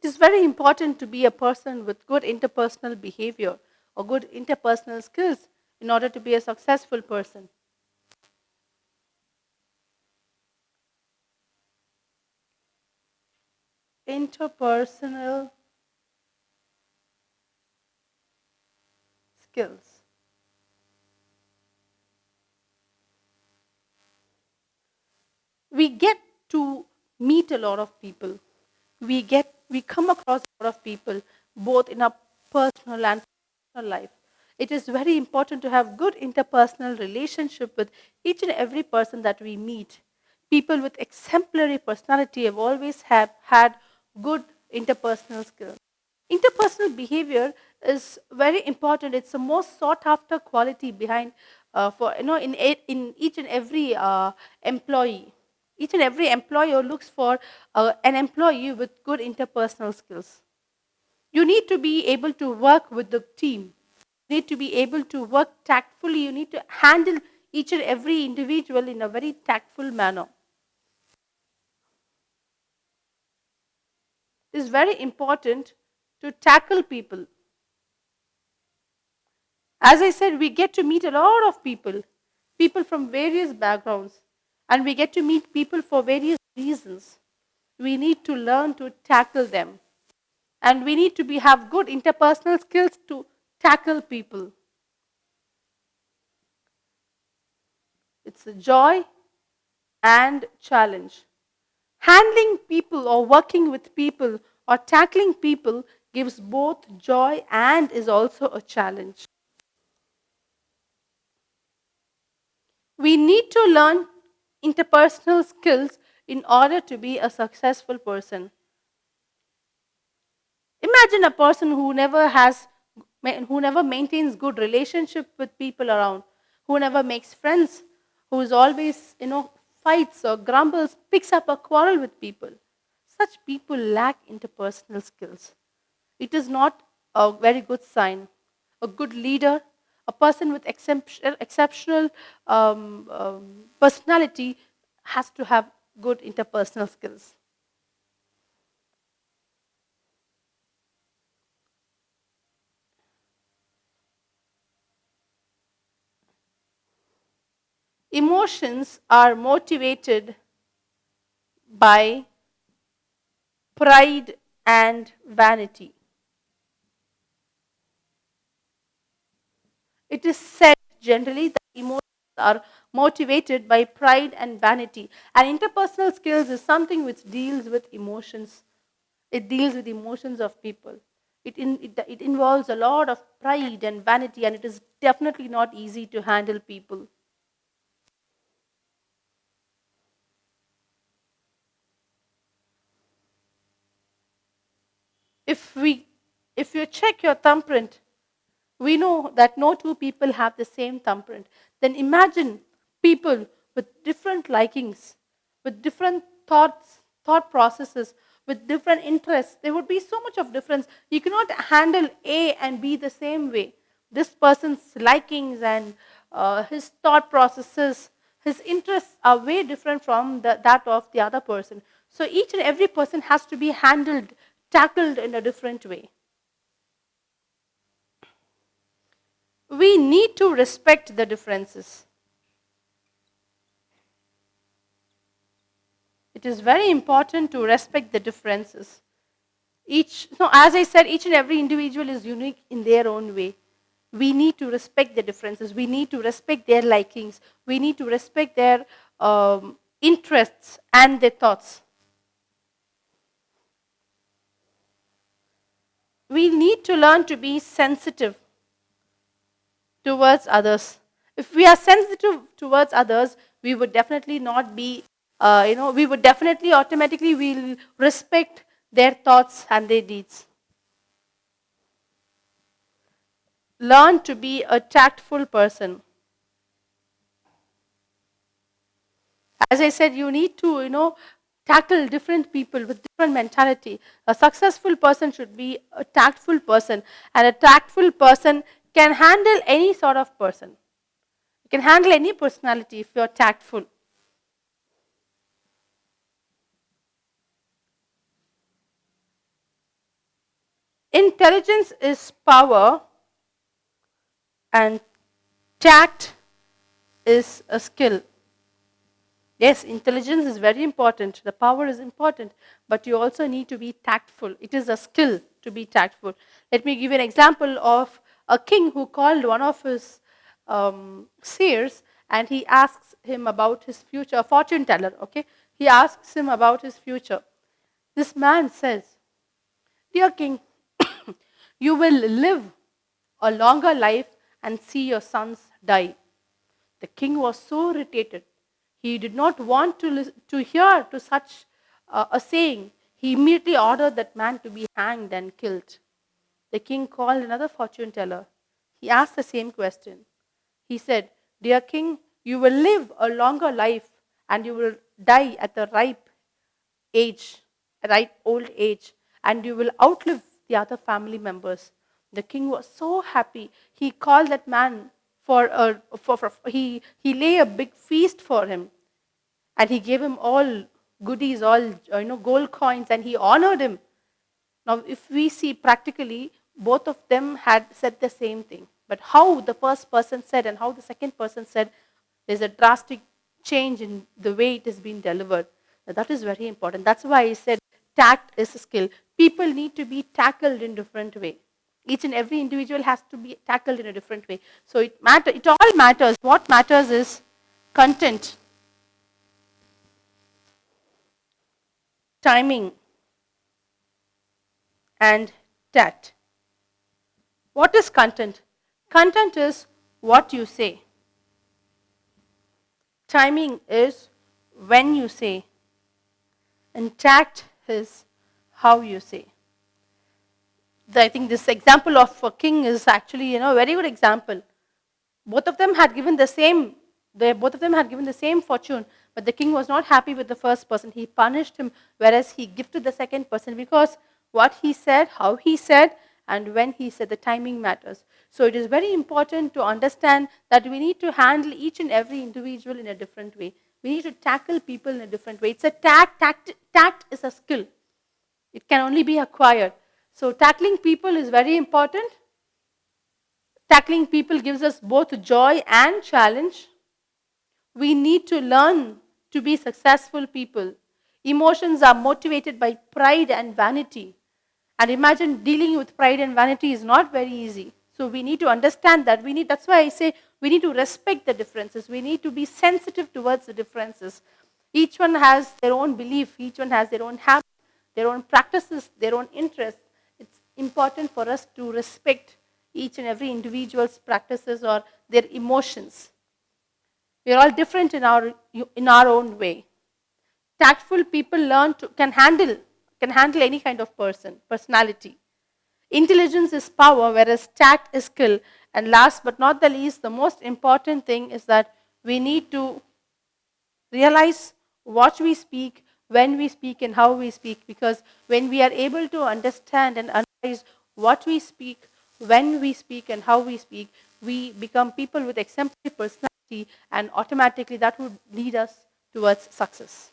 It is very important to be a person with good interpersonal behavior or good interpersonal skills in order to be a successful person. Interpersonal skills. We get to meet a lot of people. We come across a lot of people both in our personal and professional life. It is very important to have good interpersonal relationship with each and every person that we meet. People with exemplary personality have always have had good interpersonal skills. Interpersonal behavior is very important. It's the most sought after quality behind for in each and every employee. Each and every employer looks for an employee with good interpersonal skills. You need to be able to work with the team. You need to be able to work tactfully. You need to handle each and every individual in a very tactful manner. It's very important to tackle people. As I said, we get to meet a lot of people, people from various backgrounds, and we get to meet people for various reasons. We need to learn to tackle them, and we need to have good interpersonal skills to tackle people. It's a joy and challenge. Handling people or working with people or tackling people gives both joy and is also a challenge. We need to learn interpersonal skills in order to be a successful person. Imagine a person who never maintains good relationship with people around, who never makes friends, who is always, fights or grumbles, picks up a quarrel with people. Such people lack interpersonal skills. It is not a very good sign. A good leader, a person with exceptional personality has to have good interpersonal skills. Emotions are motivated by pride and vanity. It is said generally that emotions are motivated by pride and vanity. And interpersonal skills is something which deals with emotions. It deals with emotions of people. It involves a lot of pride and vanity, and it is definitely not easy to handle people. If we if you check your thumbprint, we know that no two people have the same thumbprint. Then imagine people with different likings, with different thought processes, with different interests. There would be so much of difference. You cannot handle A and B the same way. This person's likings and his thought processes, his interests are way different from that of the other person. So each and every person has to be handled, tackled in a different way. We need to respect the differences. It is very important to respect the differences. As I said, each and every individual is unique in their own way. We need to respect the differences. We need to respect their likings. We need to respect their interests and their thoughts. We need to learn to be sensitive towards others. If we are sensitive towards others, we would definitely not be, we would definitely automatically will respect their thoughts and their deeds. Learn to be a tactful person. As I said, you need to, tackle different people with different mentality. A successful person should be a tactful person, and a tactful person can handle any sort of person. You can handle any personality if you're tactful. Intelligence is power and tact is a skill. Yes, intelligence is very important. The power is important, but you also need to be tactful. It is a skill to be tactful. Let me give you an example of a king who called one of his seers and he asks him about his future, a fortune teller, okay? He asks him about his future. This man says, "Dear king, you will live a longer life and see your sons die." The king was so irritated. He did not want to hear to such a saying. He immediately ordered that man to be hanged and killed. The king called another fortune teller. He asked the same question. He said, "Dear king, you will live a longer life and you will die at the ripe age, right old age, and you will outlive the other family members." The king was so happy. He called that man he lay a big feast for him, and he gave him all goodies, all gold coins, and he honored him. Now, if we see practically, both of them had said the same thing. But how the first person said and how the second person said, there's a drastic change in the way it has been delivered. Now, that is very important. That's why I said tact is a skill. People need to be tackled in different way. Each and every individual has to be tackled in a different way. So it all matters. What matters is content, timing, and tact. What is content? Content is what you say. Timing is when you say. And tact is how you say. I think this example of a king is actually, a very good example. Both of them had given the same, both of them had given the same fortune, but the king was not happy with the first person. He punished him, whereas he gifted the second person because what he said, how he said, and when he said, the timing matters. So it is very important to understand that we need to handle each and every individual in a different way. We need to tackle people in a different way. It's a tact is a skill. It can only be acquired. So tackling people is very important. Tackling people gives us both joy and challenge. We need to learn to be successful people. Emotions are motivated by pride and vanity. And imagine dealing with pride and vanity is not very easy. So we need to understand that. That's why I say we need to respect the differences. We need to be sensitive towards the differences. Each one has their own belief. Each one has their own habits, their own practices, their own interests. It's important for us to respect each and every individual's practices or their emotions. We are all different in our own way. Tactful people can handle any kind of personality. Intelligence is power, whereas tact is skill. And last but not the least, the most important thing is that we need to realize what we speak, when we speak, and how we speak. Because when we are able to understand and analyze what we speak, when we speak, and how we speak, we become people with exemplary personality, and automatically that would lead us towards success.